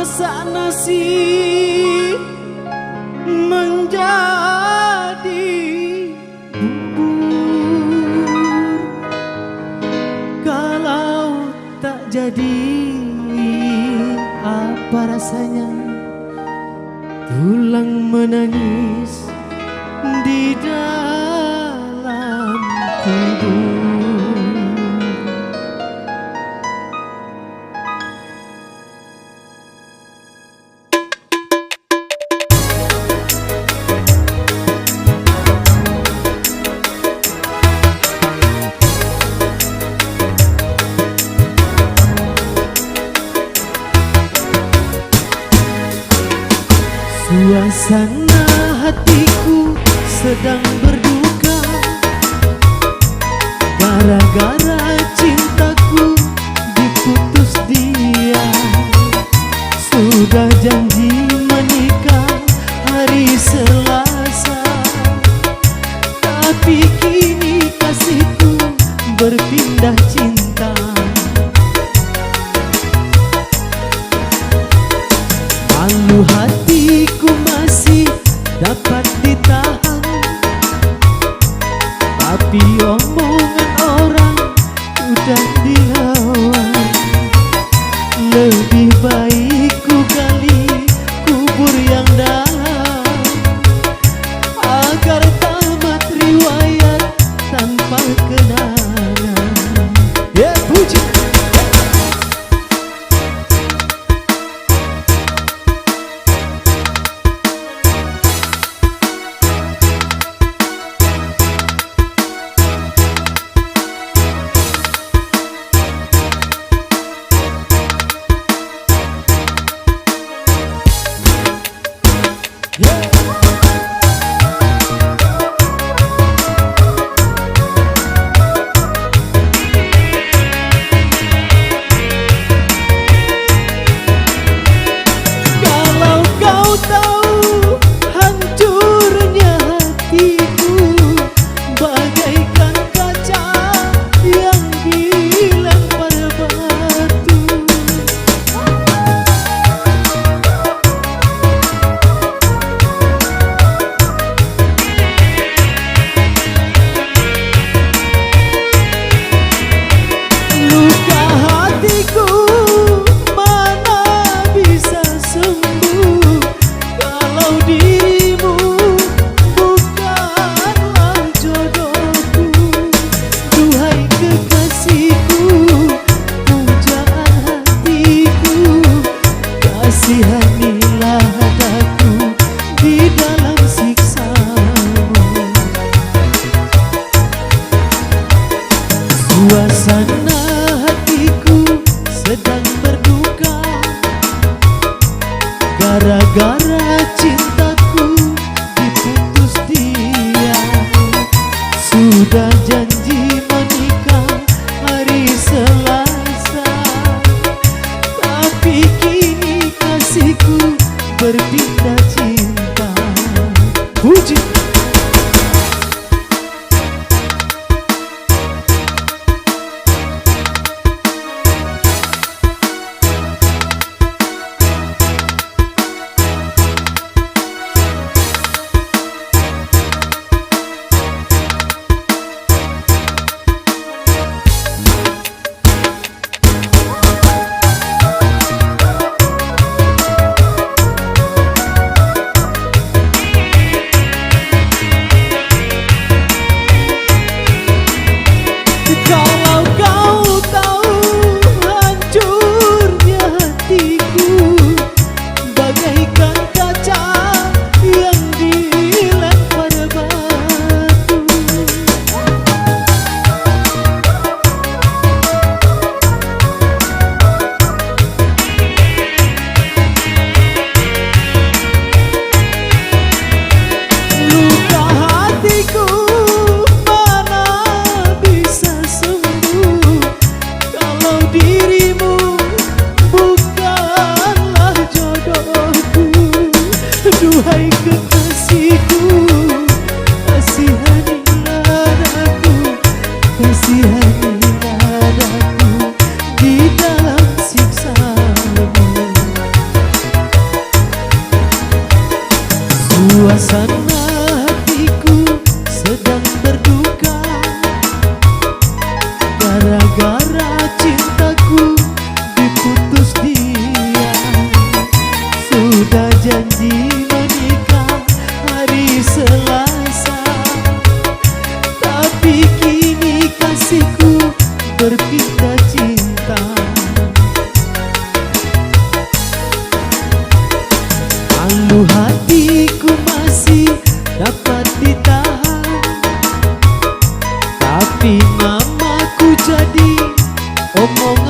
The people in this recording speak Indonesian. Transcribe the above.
masak nasi menjadi bubur. Kalau tak jadi, apa rasanya tulang menangis di dalam kubur. Suasana hatiku sedang berduka gara-gara cintaku diputus dia. Sudah janji menikah hari Selasa, tapi kini kasihku berpindah cinta. Malu hatiku masih dapat ditahan, tapi omongan orang udah dilawan. Lebih baik ku gali kubur yang dalam, agar tamat riwayat tanpa kenangan. Ya puji. Kasihanilah daku di dalam siksamu. Suasana hatiku sedang berduka gara-gara cintaku diputus dia. Sudah janji menikah hari Selasa, tapi kini kasihku berpindah cinta. Puji. janji menikah hari Selasa, tapi kini kasihku berpindah cinta. Malu hatiku masih dapat ditahan, tapi namaku jadi omong